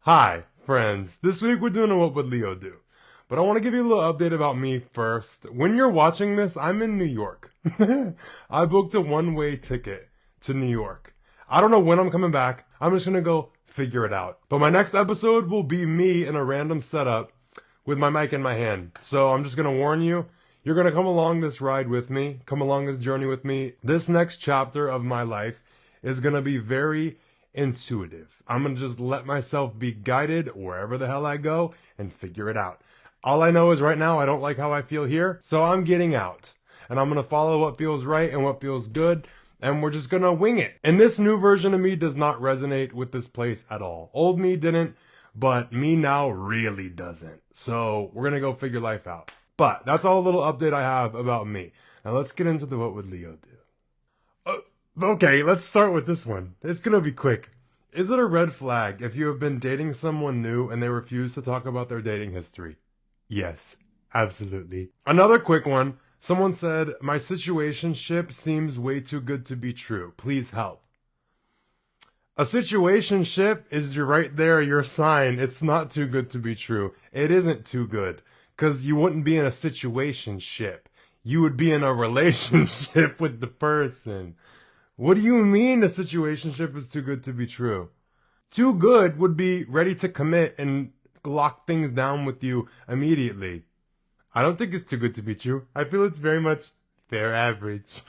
Hi, friends. This week we're doing a What Would Leo Do? But I want to give you a little update about me first. When you're watching this, I'm in New York. I booked a one-way ticket to New York. I don't know when I'm coming back. I'm just going to go figure it out. But my next episode will be me in a random setup with my mic in my hand. So I'm just going to warn you, you're going to come along this ride with me, come along this journey with me. This next chapter of my life is going to be very intuitive. I'm going to just let myself be guided wherever the hell I go and figure it out. All I know is right now I don't like how I feel here, so I'm getting out. And I'm going to follow what feels right and what feels good, and we're just going to wing it. And this new version of me does not resonate with this place at all. Old me didn't, but me now really doesn't. So we're going to go figure life out. But that's all a little update I have about me. Now let's get into the What Would Leo Do? Okay, let's start with this one. It's gonna be quick. Is it a red flag if you have been dating someone new and they refuse to talk about their dating history? Yes, absolutely. Another quick one. Someone said, my situationship seems way too good to be true. Please help. A situationship is right there, your sign. It's not too good to be true. It isn't too good. Because you wouldn't be in a situationship. You would be in a relationship with the person. What do you mean the situationship is too good to be true? Too good would be ready to commit and lock things down with you immediately. I don't think it's too good to be true. I feel it's very much fair average.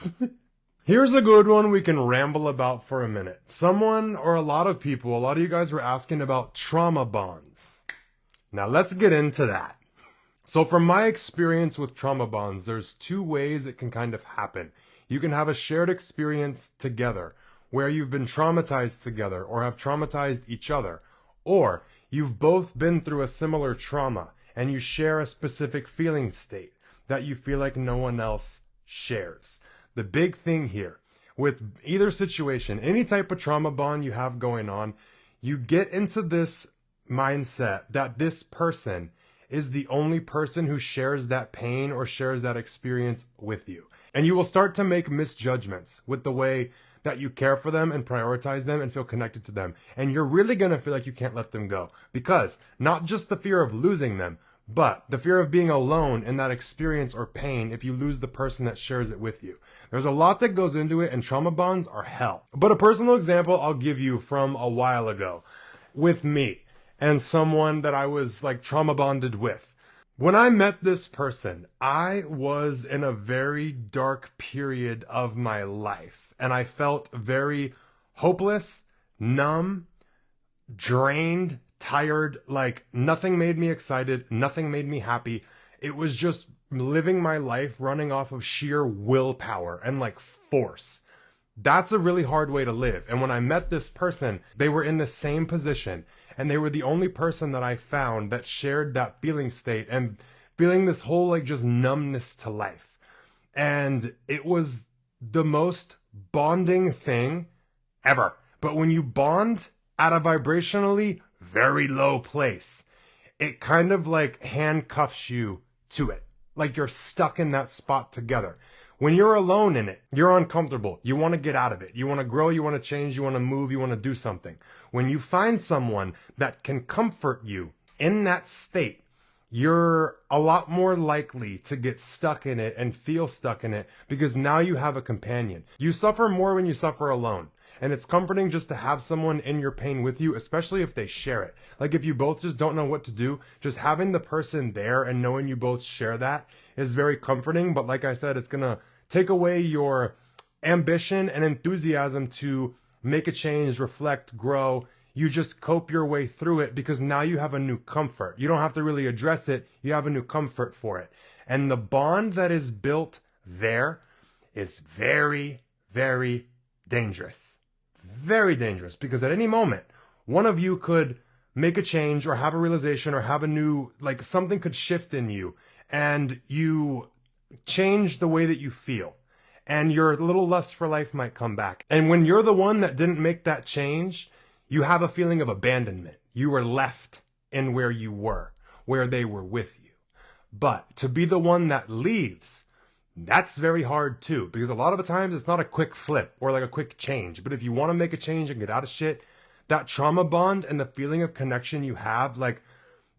Here's a good one we can ramble about for a minute. Someone or a lot of you guys were asking about trauma bonds. Now let's get into that. So from my experience with trauma bonds, there's two ways it can kind of happen. You can have a shared experience together where you've been traumatized together or have traumatized each other. Or you've both been through a similar trauma and you share a specific feeling state that you feel like no one else shares. The big thing here with either situation, any type of trauma bond you have going on, you get into this mindset that this person is the only person who shares that pain or shares that experience with you. And you will start to make misjudgments with the way that you care for them and prioritize them and feel connected to them. And you're really going to feel like you can't let them go. Because not just the fear of losing them, but the fear of being alone in that experience or pain if you lose the person that shares it with you. There's a lot that goes into it, and trauma bonds are hell. But a personal example I'll give you from a while ago with me and someone that I was like trauma bonded with. When I met this person, I was in a very dark period of my life, and I felt very hopeless, numb, drained, tired, like nothing made me excited, nothing made me happy. It was just living my life running off of sheer willpower and like force. That's a really hard way to live. And when I met this person, they were in the same position. And they were the only person that I found that shared that feeling state and feeling this whole like just numbness to life. And it was the most bonding thing ever. But when you bond at a vibrationally very low place, it kind of like handcuffs you to it. Like you're stuck in that spot together. When you're alone in it, you're uncomfortable. You want to get out of it. You want to grow, you want to change, you want to move, you want to do something. When you find someone that can comfort you in that state, you're a lot more likely to get stuck in it and feel stuck in it because now you have a companion. You suffer more when you suffer alone. And it's comforting just to have someone in your pain with you, especially if they share it. Like if you both just don't know what to do, just having the person there and knowing you both share that is very comforting. But like I said, it's going to take away your ambition and enthusiasm to make a change, reflect, grow. You just cope your way through it because now you have a new comfort. You don't have to really address it. You have a new comfort for it. And the bond that is built there is very, very dangerous. Very dangerous because at any moment, one of you could make a change or have a realization or have a new, like something could shift in you and you change the way that you feel and your little lust for life might come back. And when you're the one that didn't make that change, you have a feeling of abandonment. You were left in where you were, where they were with you. But to be the one that leaves, that's very hard too, because a lot of the times it's not a quick flip or like a quick change. But if you want to make a change and get out of shit, that trauma bond and the feeling of connection you have, like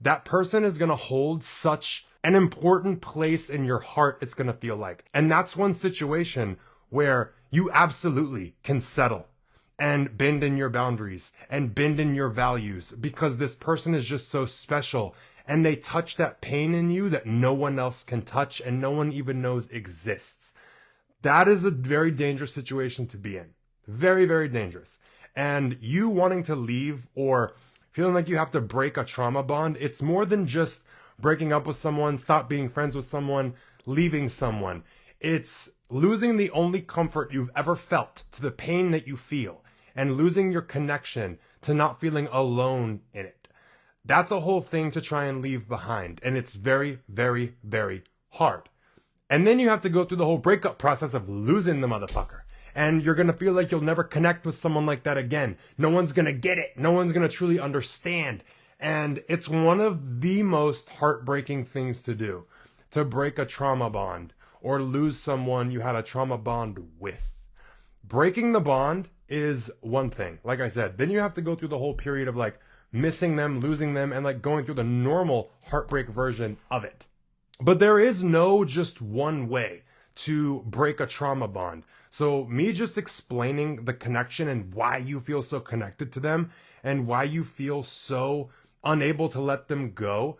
that person is going to hold such an important place in your heart, it's going to feel like. And that's one situation where you absolutely can settle and bend in your boundaries and bend in your values because this person is just so special and they touch that pain in you that no one else can touch and no one even knows exists. That is a very dangerous situation to be in. Very, very dangerous. And you wanting to leave or feeling like you have to break a trauma bond, it's more than just breaking up with someone, stop being friends with someone, leaving someone. It's losing the only comfort you've ever felt to the pain that you feel and losing your connection to not feeling alone in it. That's a whole thing to try and leave behind. And it's very, very, very hard. And then you have to go through the whole breakup process of losing the motherfucker. And you're going to feel like you'll never connect with someone like that again. No one's going to get it. No one's going to truly understand. And it's one of the most heartbreaking things to do, to break a trauma bond or lose someone you had a trauma bond with. Breaking the bond is one thing. Like I said, then you have to go through the whole period of like missing them, losing them, and like going through the normal heartbreak version of it. But there is no just one way to break a trauma bond. So me just explaining the connection and why you feel so connected to them and why you feel so unable to let them go,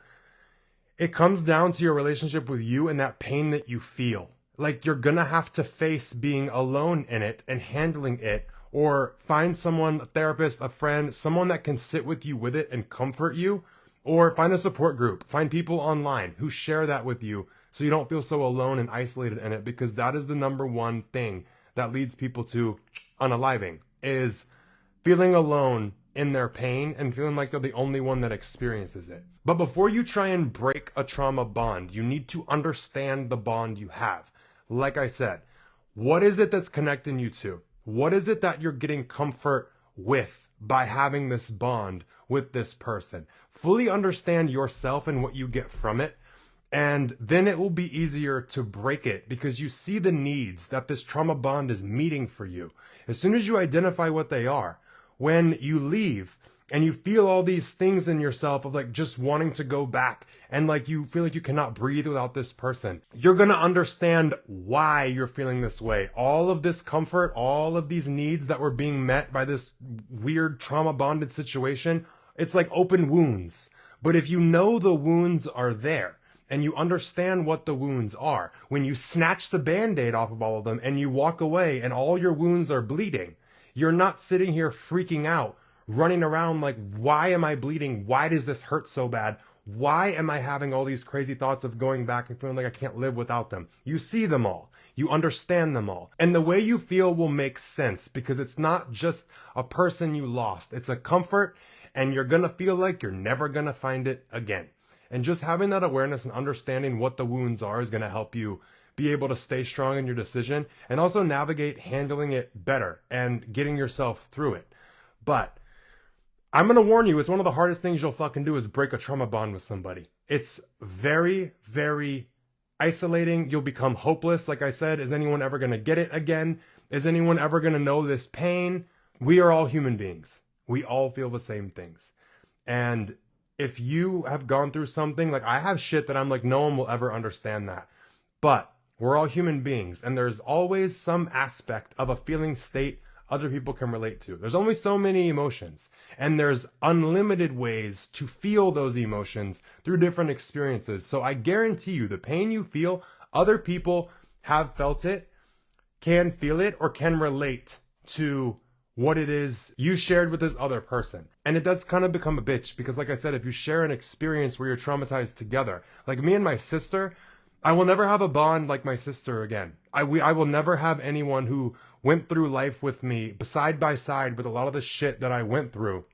it comes down to your relationship with you and that pain that you feel. Like you're gonna have to face being alone in it and handling it, or find someone, a therapist, a friend, someone that can sit with you with it and comfort you, or find a support group, find people online who share that with you so you don't feel so alone and isolated in it, because that is the number one thing that leads people to unaliving, is feeling alone in their pain and feeling like they're the only one that experiences it. But before you try and break a trauma bond, you need to understand the bond you have. Like I said, what is it that's connecting you to? What is it that you're getting comfort with by having this bond with this person? Fully understand yourself and what you get from it. And then it will be easier to break it because you see the needs that this trauma bond is meeting for you. As soon as you identify what they are, when you leave and you feel all these things in yourself of like just wanting to go back and like you feel like you cannot breathe without this person, you're going to understand why you're feeling this way. All of this comfort, all of these needs that were being met by this weird trauma bonded situation, it's like open wounds. But if you know the wounds are there, and you understand what the wounds are, when you snatch the Band-Aid off of all of them and you walk away and all your wounds are bleeding, you're not sitting here freaking out, running around like, why am I bleeding? Why does this hurt so bad? Why am I having all these crazy thoughts of going back and feeling like I can't live without them? You see them all. You understand them all. And the way you feel will make sense because it's not just a person you lost. It's a comfort, and you're going to feel like you're never going to find it again. And just having that awareness and understanding what the wounds are is going to help you be able to stay strong in your decision and also navigate handling it better and getting yourself through it. But I'm going to warn you, it's one of the hardest things you'll fucking do is break a trauma bond with somebody. It's very, very isolating. You'll become hopeless. Like I said, is anyone ever going to get it again? Is anyone ever going to know this pain? We are all human beings. We all feel the same things. And if you have gone through something, like I have shit that I'm like, no one will ever understand that. But we're all human beings, and there's always some aspect of a feeling state other people can relate to. There's only so many emotions, and there's unlimited ways to feel those emotions through different experiences. So I guarantee you, the pain you feel, other people have felt it, can feel it, or can relate to what it is you shared with this other person. And it does kind of become a bitch because, like I said, if you share an experience where you're traumatized together, like me and my sister, I will never have a bond like my sister again. I will never have anyone who went through life with me side by side with a lot of the shit that I went through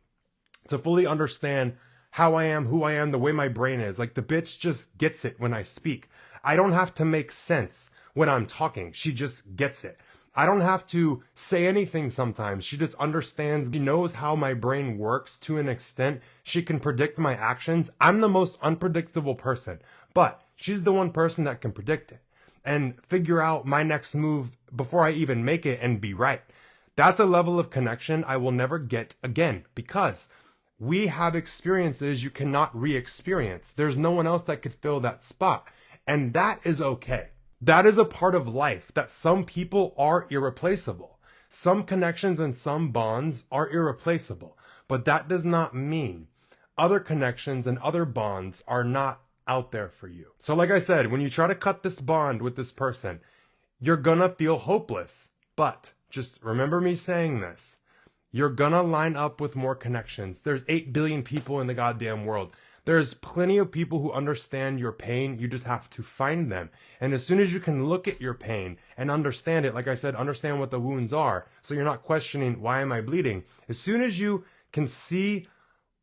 to fully understand how I am, who I am, the way my brain is. Like the bitch just gets it when I speak. I don't have to make sense when I'm talking. She just gets it. I don't have to say anything sometimes. She just understands. She knows how my brain works to an extent. She can predict my actions. I'm the most unpredictable person, but she's the one person that can predict it and figure out my next move before I even make it and be right. That's a level of connection I will never get again, because we have experiences you cannot re-experience. There's no one else that could fill that spot. And that is okay. That is a part of life, that some people are irreplaceable. Some connections and some bonds are irreplaceable. But that does not mean other connections and other bonds are not out there for you. So like I said, when you try to cut this bond with this person, you're gonna feel hopeless. But just remember me saying this. You're gonna line up with more connections. There's 8 billion people in the goddamn world. There's plenty of people who understand your pain. You just have to find them. And as soon as you can look at your pain and understand it, like I said, understand what the wounds are, so you're not questioning, why am I bleeding? As soon as you can see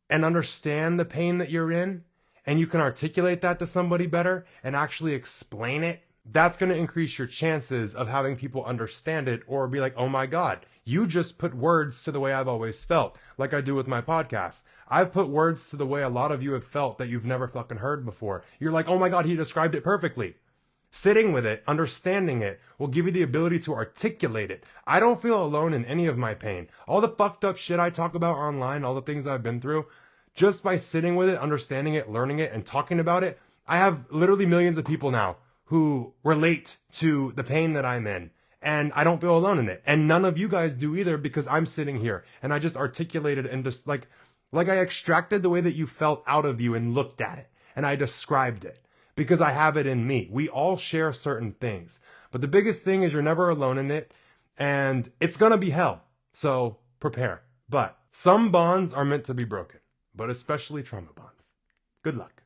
and understand the pain that you're in, and you can articulate that to somebody better and actually explain it, that's going to increase your chances of having people understand it or be like, oh my God, you just put words to the way I've always felt, like I do with my podcast. I've put words to the way a lot of you have felt that you've never fucking heard before. You're like, oh my God, he described it perfectly. Sitting with it, understanding it, will give you the ability to articulate it. I don't feel alone in any of my pain. All the fucked up shit I talk about online, all the things I've been through, just by sitting with it, understanding it, learning it, and talking about it, I have literally millions of people now who relate to the pain that I'm in. And I don't feel alone in it. And none of you guys do either, because I'm sitting here and I just articulated and just like I extracted the way that you felt out of you and looked at it. And I described it because I have it in me. We all share certain things. But the biggest thing is you're never alone in it. And it's going to be hell. So prepare. But some bonds are meant to be broken, but especially trauma bonds. Good luck.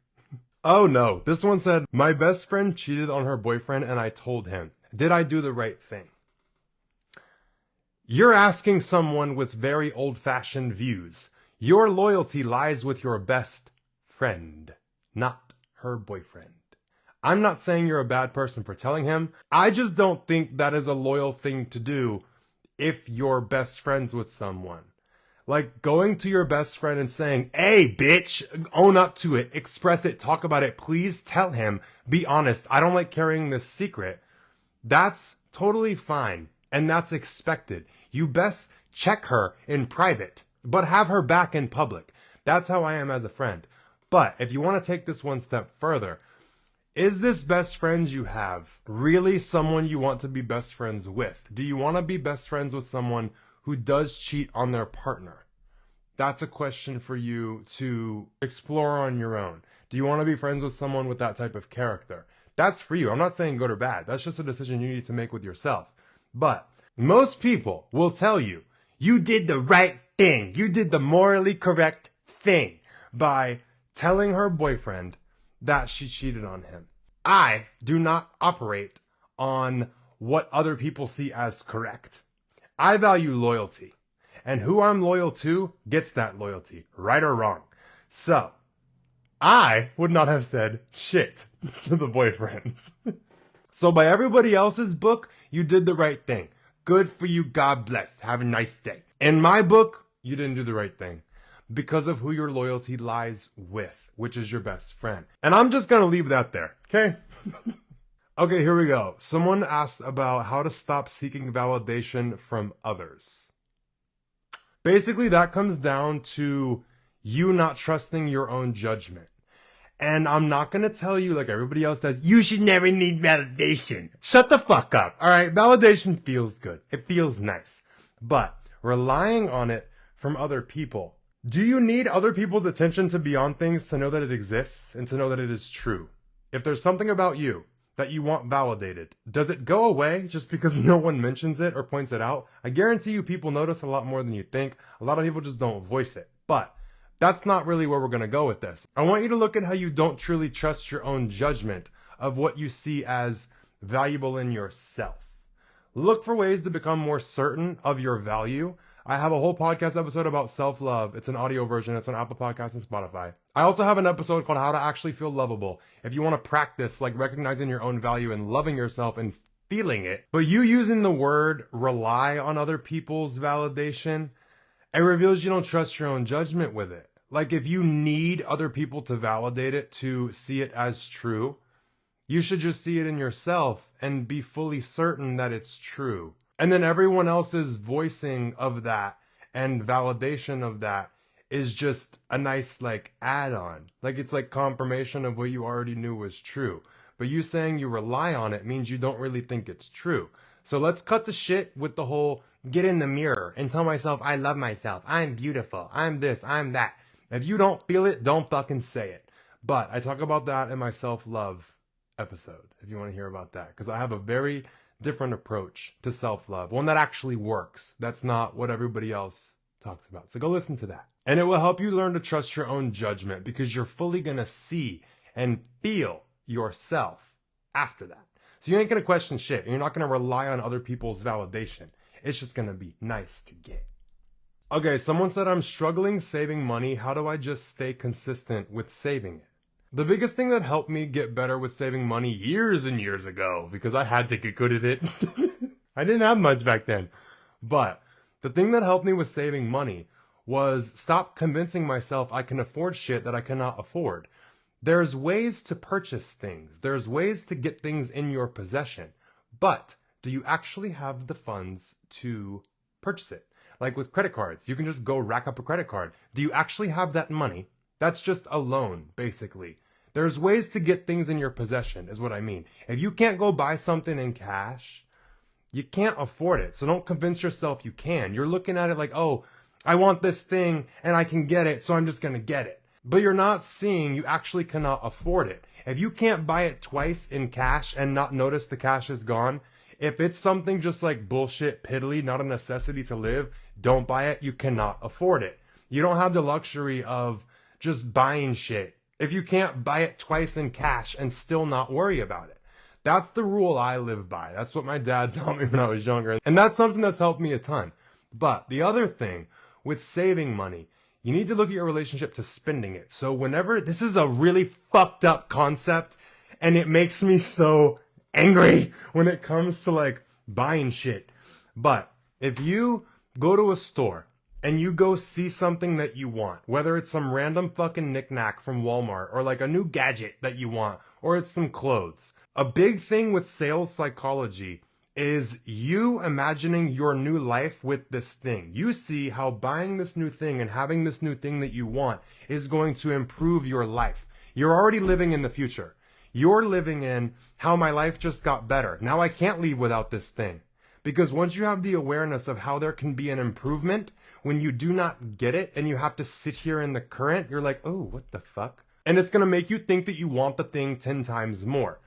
Oh no, this one said, my best friend cheated on her boyfriend and I told him. Did I do the right thing? You're asking someone with very old-fashioned views. Your loyalty lies with your best friend, not her boyfriend. I'm not saying you're a bad person for telling him. I just don't think that is a loyal thing to do if you're best friends with someone. Like going to your best friend and saying, hey, bitch, own up to it, express it, talk about it, please tell him, be honest, I don't like carrying this secret. That's totally fine, and that's expected. You best check her in private, but have her back in public. That's how I am as a friend. But if you want to take this one step further, is this best friend you have really someone you want to be best friends with? Do you want to be best friends with someone who does cheat on their partner? That's a question for you to explore on your own. Do you want to be friends with someone with that type of character? That's for you. I'm not saying good or bad. That's just a decision you need to make with yourself. But most people will tell you, you did the right thing. You did the morally correct thing by telling her boyfriend that she cheated on him. I do not operate on what other people see as correct. I value loyalty. And who I'm loyal to gets that loyalty, right or wrong. So, I would not have said shit to the boyfriend. So by everybody else's book, you did the right thing. Good for you, God bless. Have a nice day. In my book, you didn't do the right thing because of who your loyalty lies with, which is your best friend. And I'm just gonna leave that there, okay? Okay, here we go. Someone asked about how to stop seeking validation from others. Basically, that comes down to you not trusting your own judgment. And I'm not going to tell you like everybody else does, you should never need validation. Shut the fuck up. All right, validation feels good. It feels nice. But relying on it from other people. Do you need other people's attention to be on things to know that it exists and to know that it is true? If there's something about you that you want validated, does it go away just because no one mentions it or points it out? I guarantee you people notice a lot more than you think. A lot of people just don't voice it. But that's not really where we're going to go with this. I want you to look at how you don't truly trust your own judgment of what you see as valuable in yourself. Look for ways to become more certain of your value. I have a whole podcast episode about self-love. It's an audio version. It's on Apple Podcasts and Spotify. I also have an episode called How to Actually Feel Lovable. If you want to practice like recognizing your own value and loving yourself and feeling it, but you using the word rely on other people's validation, it reveals you don't trust your own judgment with it. Like if you need other people to validate it, to see it as true, you should just see it in yourself and be fully certain that it's true. And then everyone else's voicing of that and validation of that is just a nice like add-on. Like it's like confirmation of what you already knew was true. But you saying you rely on it means you don't really think it's true. So let's cut the shit with the whole get in the mirror and tell myself I love myself, I'm beautiful, I'm this, I'm that. If you don't feel it, don't fucking say it. But I talk about that in my self-love episode, if you want to hear about that. Because I have a very different approach to self-love. One that actually works. That's not what everybody else talks about. So go listen to that. And it will help you learn to trust your own judgment because you're fully going to see and feel yourself after that. So you ain't going to question shit. And you're not going to rely on other people's validation. It's just going to be nice to get. Okay, someone said I'm struggling saving money. How do I just stay consistent with saving it? The biggest thing that helped me get better with saving money years and years ago, because I had to get good at it. I didn't have much back then. But the thing that helped me with saving money was stop convincing myself I can afford shit that I cannot afford. There's ways to purchase things. There's ways to get things in your possession. But do you actually have the funds to purchase it? Like with credit cards, you can just go rack up a credit card. Do you actually have that money? That's just a loan, basically. There's ways to get things in your possession, is what I mean. If you can't go buy something in cash, you can't afford it. So don't convince yourself you can. You're looking at it like, oh, I want this thing and I can get it, so I'm just going to get it. But you're not seeing you actually cannot afford it. If you can't buy it twice in cash and not notice the cash is gone, if it's something just like bullshit piddly, not a necessity to live, don't buy it. You cannot afford it. You don't have the luxury of just buying shit if you can't buy it twice in cash and still not worry about it. That's the rule I live by. That's what my dad taught me when I was younger. And that's something that's helped me a ton. But the other thing with saving money, you need to look at your relationship to spending it. So whenever, this is a really fucked up concept and it makes me so angry when it comes to like buying shit. But if you go to a store and you go see something that you want, whether it's some random fucking knickknack from Walmart or like a new gadget that you want, or it's some clothes. A big thing with sales psychology is you imagining your new life with this thing. You see how buying this new thing and having this new thing that you want is going to improve your life. You're already living in the future. You're living in how my life just got better. Now I can't leave without this thing. Because once you have the awareness of how there can be an improvement, when you do not get it and you have to sit here in the current, you're like, oh, what the fuck? And it's going to make you think that you want the thing 10 times more.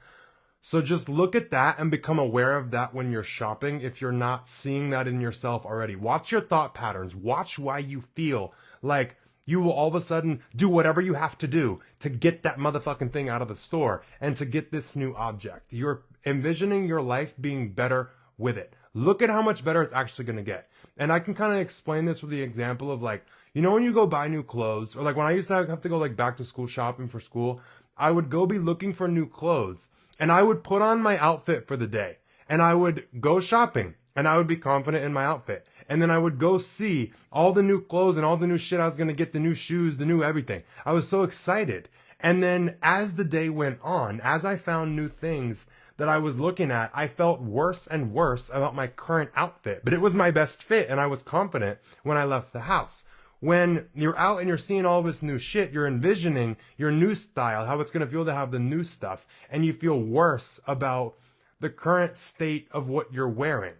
So just look at that and become aware of that when you're shopping if you're not seeing that in yourself already. Watch your thought patterns. Watch why you feel like you will all of a sudden do whatever you have to do to get that motherfucking thing out of the store and to get this new object. You're envisioning your life being better with it. Look at how much better it's actually going to get. And I can kind of explain this with the example of like, you know, when you go buy new clothes, or like when I used to have to go like back to school shopping for school, I would go be looking for new clothes and I would put on my outfit for the day and I would go shopping and I would be confident in my outfit. And then I would go see all the new clothes and all the new shit I was going to get, the new shoes, the new everything. I was so excited. And then as the day went on, as I found new things that I was looking at, I felt worse and worse about my current outfit. But it was my best fit and I was confident when I left the house. When you're out and you're seeing all this new shit, you're envisioning your new style, how it's going to feel to have the new stuff. And you feel worse about the current state of what you're wearing.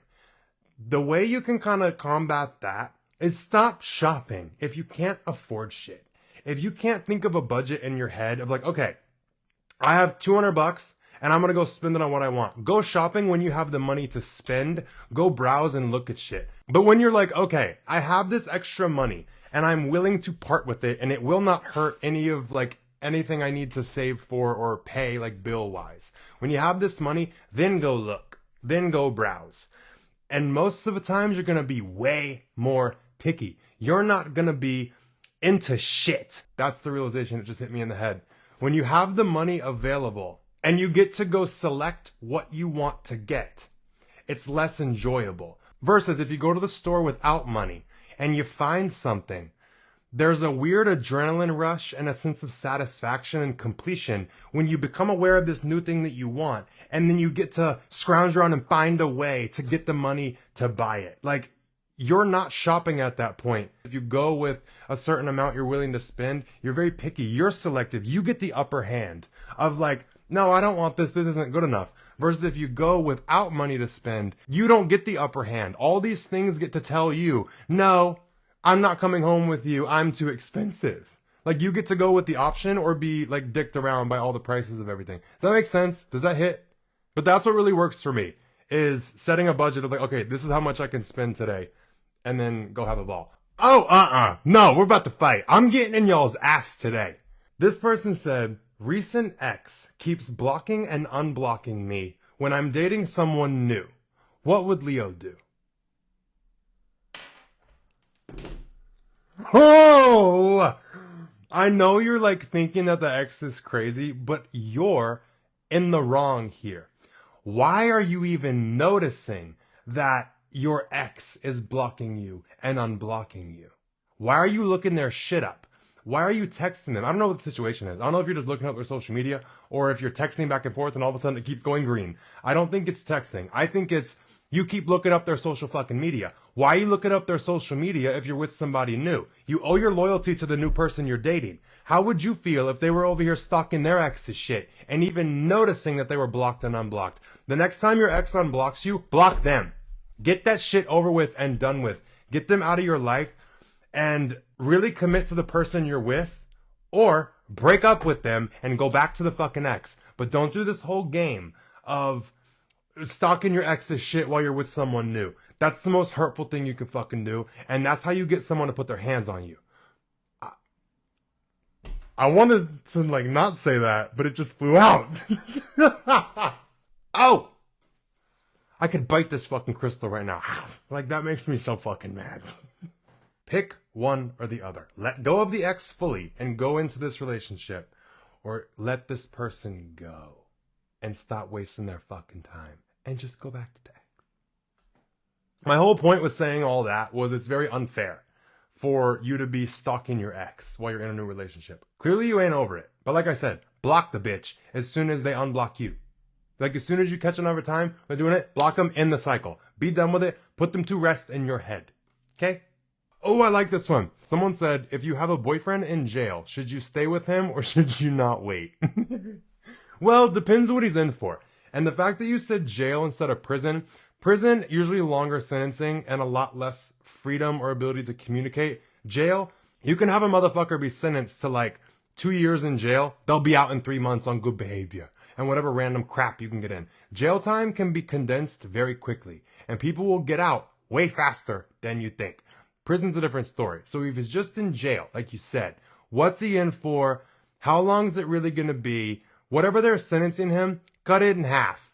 The way you can kind of combat that is stop shopping if you can't afford shit. If you can't think of a budget in your head of like, okay, I have $200 and I'm going to go spend it on what I want. Go shopping when you have the money to spend. Go browse and look at shit. But when you're like, okay, I have this extra money and I'm willing to part with it and it will not hurt any of like anything I need to save for or pay like bill wise. When you have this money, then go look, then go browse. And most of the times you're going to be way more picky. You're not going to be into shit. That's the realization that just hit me in the head. When you have the money available and you get to go select what you want to get, it's less enjoyable. Versus if you go to the store without money and you find something, There's a weird adrenaline rush and a sense of satisfaction and completion when you become aware of this new thing that you want, and then you get to scrounge around and find a way to get the money to buy it. Like, you're not shopping at that point. If you go with a certain amount you're willing to spend, you're very picky, you're selective, you get the upper hand of like, no, I don't want this isn't good enough. Versus if you go without money to spend, you don't get the upper hand. All these things get to tell you, no, I'm not coming home with you, I'm too expensive. Like, you get to go with the option or be like dicked around by all the prices of everything. Does that make sense? Does that hit? But that's what really works for me, is setting a budget of like, okay, this is how much I can spend today, and then go have a ball. Oh, no, we're about to fight. I'm getting in y'all's ass today. This person said, recent ex keeps blocking and unblocking me when I'm dating someone new. What would Leo do? Oh, I know you're like thinking that the ex is crazy, but you're in the wrong here. Why are you even noticing that your ex is blocking you and unblocking you? Why are you looking their shit up? Why are you texting them? I don't know what the situation is. I don't know if you're just looking up their social media or if you're texting back and forth and all of a sudden it keeps going green. I don't think it's texting. I think it's you keep looking up their social fucking media. Why are you looking up their social media if you're with somebody new? You owe your loyalty to the new person you're dating. How would you feel if they were over here stalking their ex's shit and even noticing that they were blocked and unblocked? The next time your ex unblocks you, block them. Get that shit over with and done with. Get them out of your life and really commit to the person you're with, or break up with them and go back to the fucking ex. But don't do this whole game of stalking your ex's shit while you're with someone new. That's the most hurtful thing you can fucking do, and that's how you get someone to put their hands on you. I wanted to like not say that, but it just flew out. Oh! I could bite this fucking crystal right now. Like, that makes me so fucking mad. Pick one or the other. Let go of the ex fully and go into this relationship, or let this person go and stop wasting their fucking time and just go back to the ex. My whole point with saying all that was it's very unfair for you to be stalking your ex while you're in a new relationship. Clearly you ain't over it. But like I said, block the bitch as soon as they unblock you. Like, as soon as you catch another time they're doing it, block them in the cycle. Be done with it. Put them to rest in your head. Okay? Oh, I like this one. Someone said, if you have a boyfriend in jail, should you stay with him or should you not wait? Well, depends what he's in for. And the fact that you said jail instead of prison, usually longer sentencing and a lot less freedom or ability to communicate. Jail, you can have a motherfucker be sentenced to like 2 years in jail. They'll be out in 3 months on good behavior and whatever random crap you can get in. Jail time can be condensed very quickly and people will get out way faster than you think. Prison's a different story. So if he's just in jail, like you said, what's he in for? How long is it really going to be? Whatever they're sentencing him, cut it in half.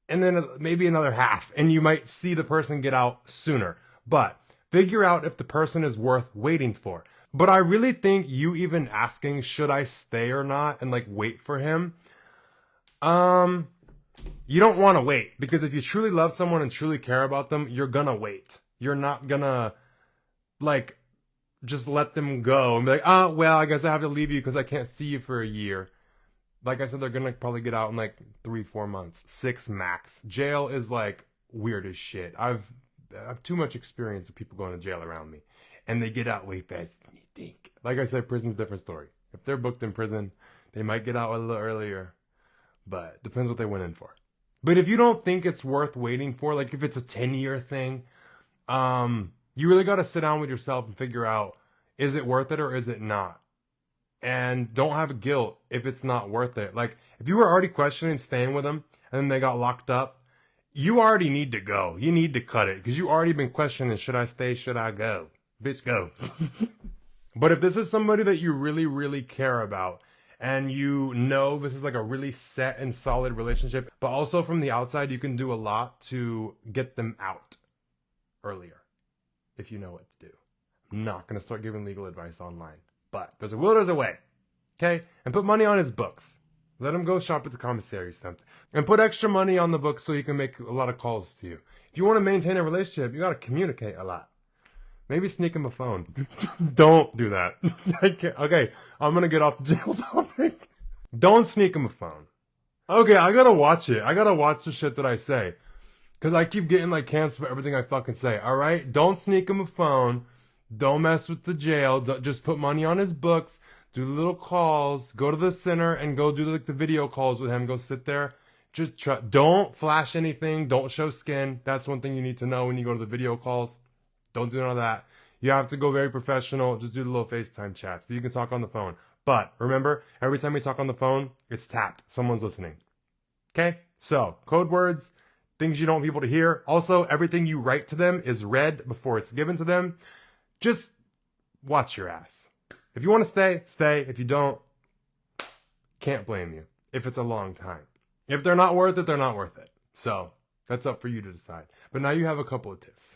And then maybe another half. And you might see the person get out sooner. But figure out if the person is worth waiting for. But I really think you even asking, should I stay or not? And like wait for him. You don't want to wait. Because if you truly love someone and truly care about them, you're gonna wait. You're not gonna like just let them go and be like, oh, well, I guess I have to leave you because I can't see you for a year. Like I said, they're gonna probably get out in like 3-4 months, 6 max. Jail is like weird as shit. I've too much experience with people going to jail around me, and they get out way faster than you think. Like I said, prison's a different story. If they're booked in prison, they might get out a little earlier, but depends what they went in for. But if you don't think it's worth waiting for, like if it's a 10-year thing, you really got to sit down with yourself and figure out, is it worth it or is it not? And don't have guilt if it's not worth it. Like, if you were already questioning staying with them and then they got locked up, you already need to go. You need to cut it because you already been questioning, should I stay, should I go? Bitch, go. But if this is somebody that you really, really care about and you know this is like a really set and solid relationship, but also from the outside, you can do a lot to get them out earlier if you know what to do. I'm not going to start giving legal advice online. But there's a will, there's a way. Okay? And put money on his books. Let him go shop at the commissary or something. And put extra money on the books so he can make a lot of calls to you. If you want to maintain a relationship, you got to communicate a lot. Maybe sneak him a phone. Don't do that. I can't. Okay, I'm gonna get off the jail topic. Don't sneak him a phone. Okay, I gotta watch it. I gotta watch the shit that I say. Because I keep getting like canceled for everything I fucking say. Alright? Don't sneak him a phone. Don't mess with the jail. Just put money on his books. Do the little calls. Go to the center and go do like the video calls with him. Go sit there. Just don't flash anything. Don't show skin. That's one thing you need to know when you go to the video calls. Don't do none of that. You have to go very professional. Just do the little FaceTime chats. But you can talk on the phone. But remember, every time you talk on the phone, it's tapped. Someone's listening. Okay? So, code words, things you don't want people to hear. Also, everything you write to them is read before it's given to them. Just watch your ass. If you want to stay, stay. If you don't, can't blame you. If it's a long time. If they're not worth it, they're not worth it. So, that's up for you to decide. But now you have a couple of tips.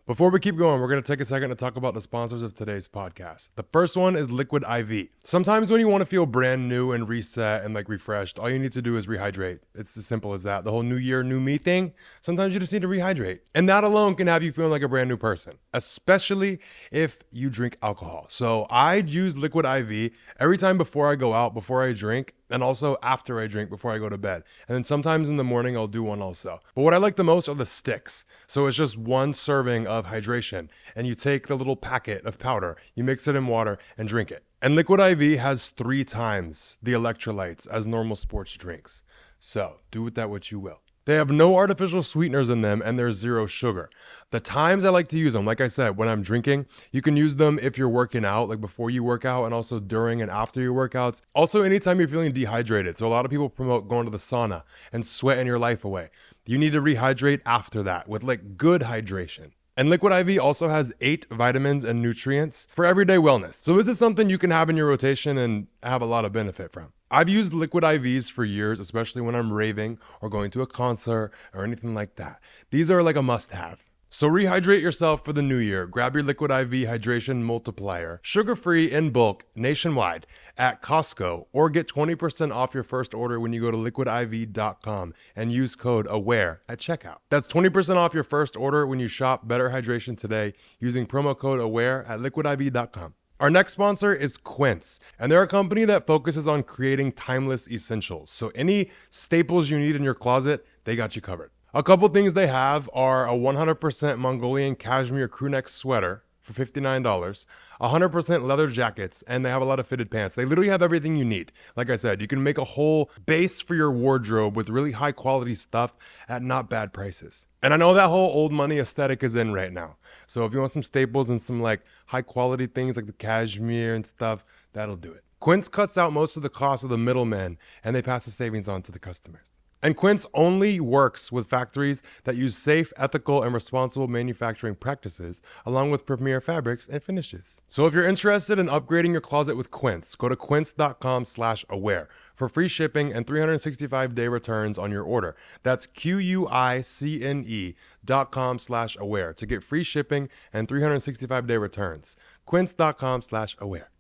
Before we keep going, we're going to take a second to talk about the sponsors of today's podcast. The first one is Liquid IV. Sometimes when you want to feel brand new and reset and like refreshed, all you need to do is rehydrate. It's as simple as that. The whole new year, new me thing, sometimes you just need to rehydrate. And that alone can have you feeling like a brand new person, especially if you drink alcohol. So I use Liquid IV every time before I go out, before I drink, and also after I drink before I go to bed. And then sometimes in the morning I'll do one also. But what I like the most are the sticks. So it's just one serving of hydration, and you take the little packet of powder, you mix it in water and drink it. And Liquid IV has 3 times the electrolytes as normal sports drinks. So do with that what you will. They have no artificial sweeteners in them, and there's 0 sugar. The times I like to use them, like I said, when I'm drinking, you can use them if you're working out, like before you work out, and also during and after your workouts. Also, anytime you're feeling dehydrated. So a lot of people promote going to the sauna and sweating your life away. You need to rehydrate after that with like good hydration. And Liquid IV also has 8 vitamins and nutrients for everyday wellness. So this is something you can have in your rotation and have a lot of benefit from. I've used Liquid IVs for years, especially when I'm raving or going to a concert or anything like that. These are like a must-have. So rehydrate yourself for the new year. Grab your Liquid IV Hydration Multiplier, sugar-free in bulk, nationwide, at Costco, or get 20% off your first order when you go to liquidiv.com and use code AWARE at checkout. That's 20% off your first order when you shop Better Hydration today using promo code AWARE at liquidiv.com. Our next sponsor is Quince, and they're a company that focuses on creating timeless essentials. So any staples you need in your closet, they got you covered. A couple things they have are a 100% Mongolian cashmere crewneck sweater for $59, 100% leather jackets, and they have a lot of fitted pants. They literally have everything you need. Like I said, you can make a whole base for your wardrobe with really high quality stuff at not bad prices. And I know that whole old money aesthetic is in right now. So if you want some staples and some like high quality things like the cashmere and stuff, that'll do it. Quince cuts out most of the cost of the middlemen, and they pass the savings on to the customers. And Quince only works with factories that use safe, ethical, and responsible manufacturing practices, along with premier fabrics and finishes. So if you're interested in upgrading your closet with Quince, go to quince.com/aware for free shipping and 365-day returns on your order. That's QUICNE.com/aware to get free shipping and 365-day returns. Quince.com/aware.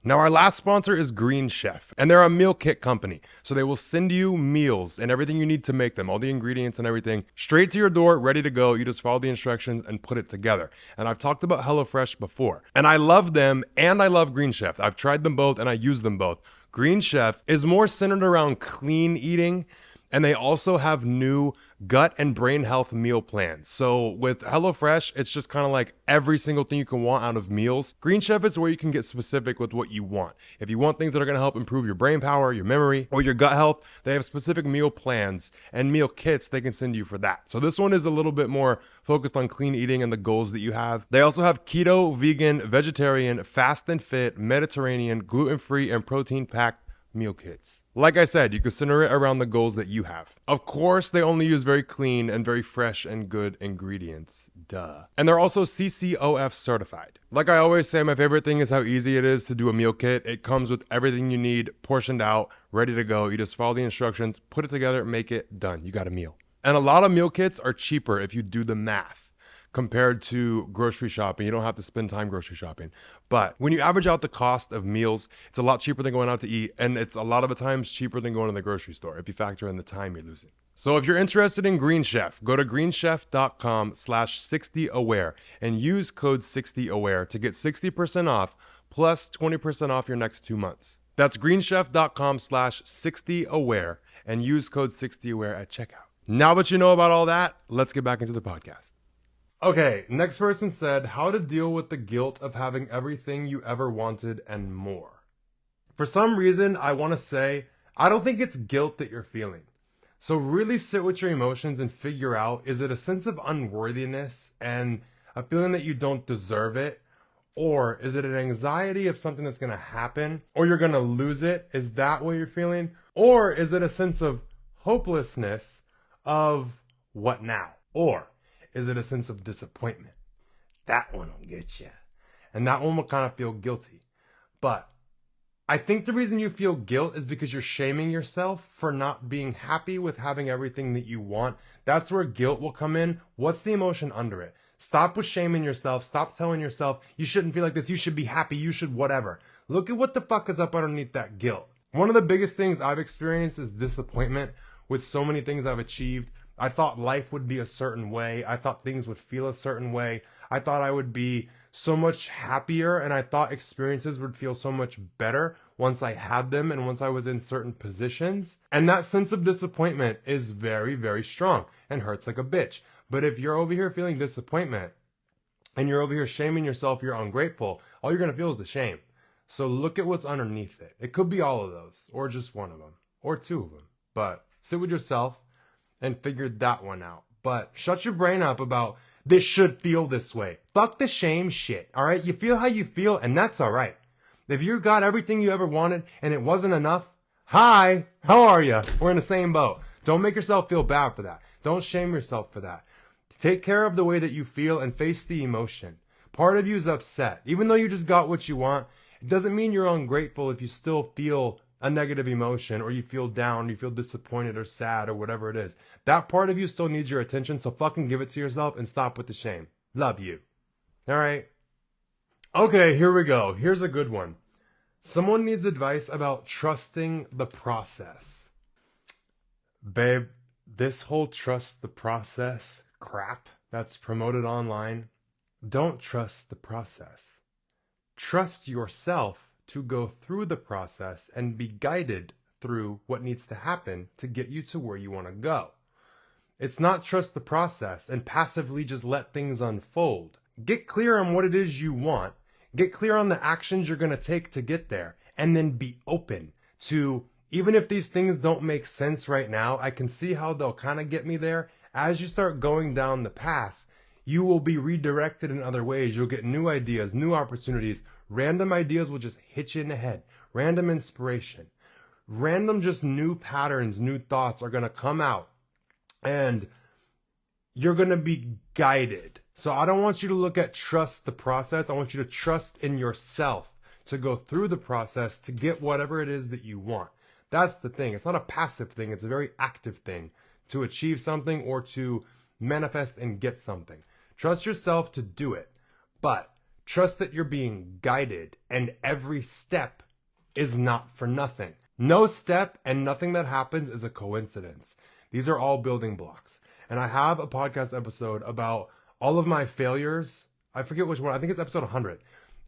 Now our last sponsor is Green Chef, and they're a meal kit company. So they will send you meals and everything you need to make them, all the ingredients and everything, straight to your door, ready to go. You just follow the instructions and put it together. And I've talked about HelloFresh before, and I love them and I love Green Chef. I've tried them both and I use them both. Green Chef is more centered around clean eating, and they also have new gut and brain health meal plans. So with HelloFresh, it's just kind of like every single thing you can want out of meals. Green Chef is where you can get specific with what you want. If you want things that are going to help improve your brain power, your memory, or your gut health, they have specific meal plans and meal kits they can send you for that. So this one is a little bit more focused on clean eating and the goals that you have. They also have keto, vegan, vegetarian, fast and fit, Mediterranean, gluten-free, and protein-packed meal kits. Like I said, you can center it around the goals that you have. Of course, they only use very clean and very fresh and good ingredients. Duh. And they're also CCOF certified. Like I always say, my favorite thing is how easy it is to do a meal kit. It comes with everything you need, portioned out, ready to go. You just follow the instructions, put it together, make it, done. You got a meal. And a lot of meal kits are cheaper if you do the math compared to grocery shopping. You don't have to spend time grocery shopping. But when you average out the cost of meals, it's a lot cheaper than going out to eat. And it's a lot of the times cheaper than going to the grocery store if you factor in the time you're losing. So if you're interested in Green Chef, go to greenchef.com/60aware and use code 60aware to get 60% off plus 20% off your next 2 months. That's greenchef.com/60aware and use code 60aware at checkout. Now that you know about all that, let's get back into the podcast. Okay, next person said, how to deal with the guilt of having everything you ever wanted and more. For some reason, I want to say, I don't think it's guilt that you're feeling. So really sit with your emotions and figure out, is it a sense of unworthiness and a feeling that you don't deserve it? Or is it an anxiety of something that's going to happen or you're going to lose it? Is that what you're feeling? Or is it a sense of hopelessness of what now? Or is it a sense of disappointment? That one will get you. And that one will kind of feel guilty. But I think the reason you feel guilt is because you're shaming yourself for not being happy with having everything that you want. That's where guilt will come in. What's the emotion under it? Stop with shaming yourself. Stop telling yourself you shouldn't feel like this. You should be happy. You should whatever. Look at what the fuck is up underneath that guilt. One of the biggest things I've experienced is disappointment with so many things I've achieved. I thought life would be a certain way. I thought things would feel a certain way. I thought I would be so much happier, and I thought experiences would feel so much better once I had them and once I was in certain positions. And that sense of disappointment is very, very strong and hurts like a bitch. But if you're over here feeling disappointment and you're over here shaming yourself, you're ungrateful, all you're going to feel is the shame. So look at what's underneath it. It could be all of those, or just one of them, or two of them. But sit with yourself and figure that one out. But shut your brain up about this should feel this way. Fuck the shame shit, all right? You feel how you feel, and that's all right. If you got everything you ever wanted and it wasn't enough, hi, how are you? We're in the same boat. Don't make yourself feel bad for that. Don't shame yourself for that. Take care of the way that you feel and face the emotion. Part of you is upset. Even though you just got what you want, it doesn't mean you're ungrateful if you still feel a negative emotion or you feel down, or you feel disappointed or sad or whatever it is. That part of you still needs your attention, so fucking give it to yourself and stop with the shame. Love you. All right? Okay, here we go. Here's a good one. Someone needs advice about trusting the process. Babe, this whole trust the process crap that's promoted online, don't trust the process. Trust yourself to go through the process and be guided through what needs to happen to get you to where you want to go. It's not trust the process and passively just let things unfold. Get clear on what it is you want. Get clear on the actions you're going to take to get there. And then be open to, even if these things don't make sense right now, I can see how they'll kind of get me there. As you start going down the path, you will be redirected in other ways. You'll get new ideas, new opportunities. Random ideas will just hit you in the head. Random inspiration. Random just new patterns, new thoughts are going to come out. And you're going to be guided. So I don't want you to look at trust the process. I want you to trust in yourself to go through the process to get whatever it is that you want. That's the thing. It's not a passive thing. It's a very active thing to achieve something or to manifest and get something. Trust yourself to do it. But trust that you're being guided, and every step is not for nothing. No step and nothing that happens is a coincidence. These are all building blocks. And I have a podcast episode about all of my failures. I forget which one. I think it's episode 100.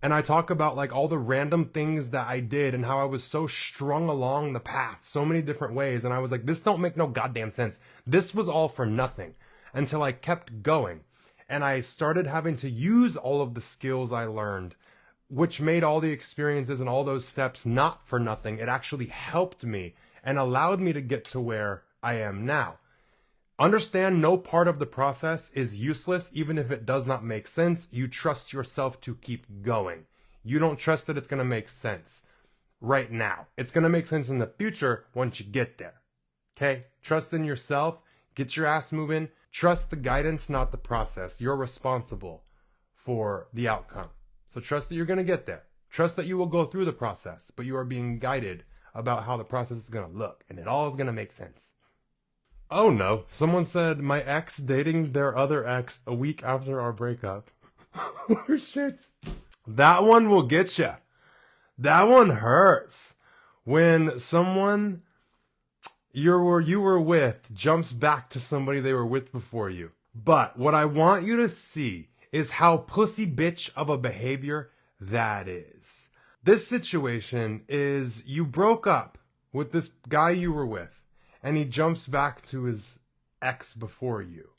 And I talk about like all the random things that I did and how I was so strung along the path so many different ways. And I was like, this don't make no goddamn sense. This was all for nothing until I kept going. And I started having to use all of the skills I learned, which made all the experiences and all those steps not for nothing. It actually helped me and allowed me to get to where I am now. Understand no part of the process is useless, even if it does not make sense. You trust yourself to keep going. You don't trust that it's going to make sense right now. It's going to make sense in the future once you get there. Okay? Trust in yourself. Get your ass moving. Trust the guidance, not the process. You're responsible for the outcome. So trust that you're going to get there. Trust that you will go through the process, but you are being guided about how the process is going to look, and it all is going to make sense. Oh no, someone said my ex dating their other ex a week after our breakup. Oh shit. That one will get you. That one hurts. When someone, you were with jumps back to somebody they were with before you. But what I want you to see is how pussy bitch of a behavior that is. This situation is you broke up with this guy you were with, and he jumps back to his ex before you.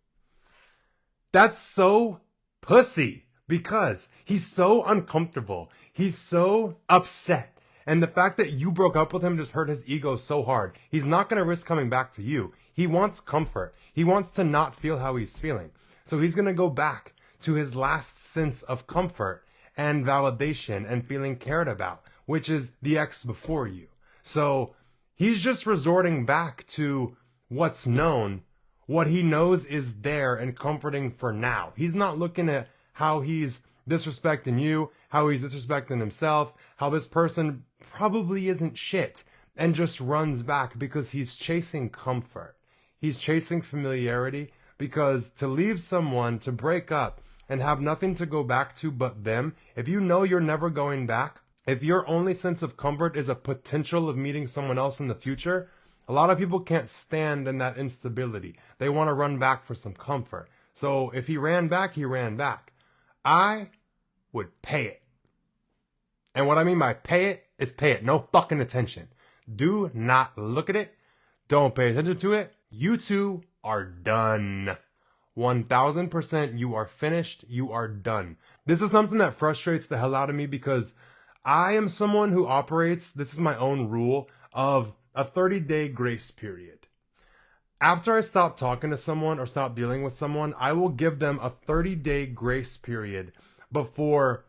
That's so pussy because he's so uncomfortable. He's so upset. And the fact that you broke up with him just hurt his ego so hard. He's not going to risk coming back to you. He wants comfort. He wants to not feel how he's feeling. So he's going to go back to his last sense of comfort and validation and feeling cared about, which is the ex before you. So he's just resorting back to what's known, what he knows is there and comforting for now. He's not looking at how he's disrespecting you, how he's disrespecting himself, how this person probably isn't shit, and just runs back because he's chasing comfort. He's chasing familiarity because to leave someone, to break up, and have nothing to go back to but them, if you know you're never going back, if your only sense of comfort is a potential of meeting someone else in the future, a lot of people can't stand in that instability. They want to run back for some comfort. So if he ran back, he ran back. I would pay it. And what I mean by pay it is pay it. No fucking attention. Do not look at it. Don't pay attention to it. You two are done. 1000% you are finished. You are done. This is something that frustrates the hell out of me because I am someone who operates, this is my own rule, of a 30-day grace period. After I stop talking to someone or stop dealing with someone, I will give them a 30-day grace period before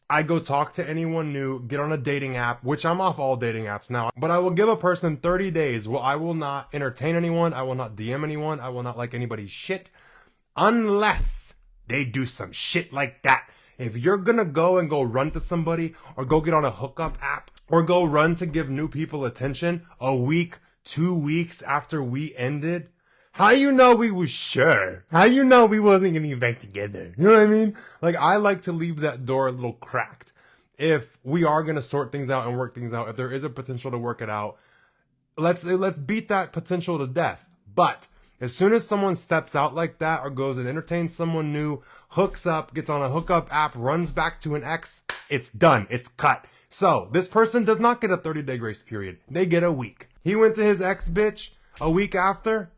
I go talk to anyone new, get on a dating app, which I'm off all dating apps now. But I will give a person 30 days where I will not entertain anyone, I will not DM anyone, I will not like anybody's shit, unless they do some shit like that. If you're gonna go and go run to somebody, or go get on a hookup app, or go run to give new people attention a week, 2 weeks after we ended, how you know we was sure? How you know we wasn't gonna get back together? You know what I mean? Like, I like to leave that door a little cracked. If we are gonna sort things out and work things out, if there is a potential to work it out, let's beat that potential to death. But as soon as someone steps out like that or goes and entertains someone new, hooks up, gets on a hookup app, runs back to an ex, it's done. It's cut. So this person does not get a 30-day grace period. They get a week. He went to his ex bitch a week after,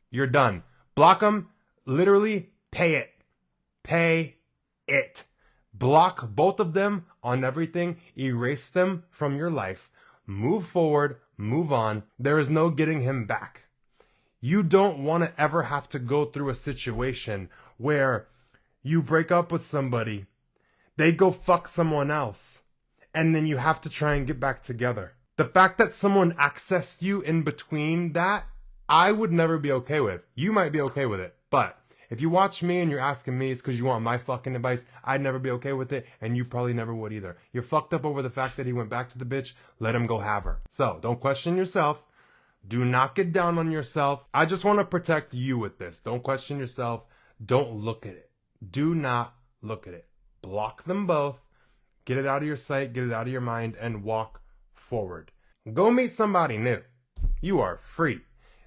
you're done. Block him. Literally pay it. Pay it. Block both of them on everything. Erase them from your life. Move forward. Move on. There is no getting him back. You don't want to ever have to go through a situation where you break up with somebody, they go fuck someone else, and then you have to try and get back together. The fact that someone accessed you in between that, I would never be okay with. You might be okay with it, but if you watch me and you're asking me, it's because you want my fucking advice. I'd never be okay with it, and you probably never would either. You're fucked up over the fact that he went back to the bitch. Let him go have her. So don't question yourself. Do not get down on yourself. I just want to protect you with this. Don't question yourself. Don't look at it. Do not look at it. Block them both. Get it out of your sight. Get it out of your mind and walk forward. Go meet somebody new. You are free.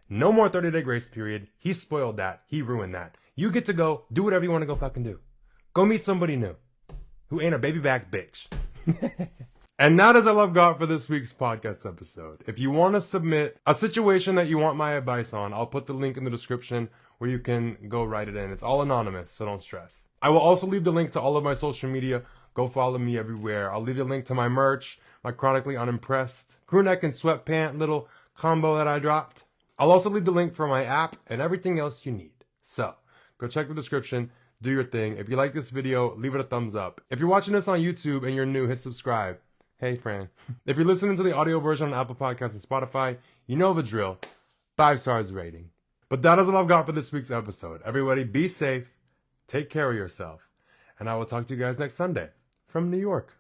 No more 30-day grace period. He spoiled that. He ruined that. You get to go do whatever you want to go fucking do. Go meet somebody new who ain't a baby back bitch. And that is all I've got for this week's podcast episode. If you want to submit a situation that you want my advice on, I'll put the link in the description where you can go write it in. It's all anonymous, so don't stress. I will also leave the link to all of my social media. Go follow me everywhere. I'll leave you a link to my merch, my Chronically Unimpressed crewneck and sweatpant little combo that I dropped. I'll also leave the link for my app and everything else you need. So, go check the description, do your thing. If you like this video, leave it a thumbs up. If you're watching this on YouTube and you're new, hit subscribe. Hey, Fran. If you're listening to the audio version on Apple Podcasts and Spotify, you know the drill. 5 stars rating. But that is all I've got for this week's episode. Everybody be safe, take care of yourself, and I will talk to you guys next Sunday from New York.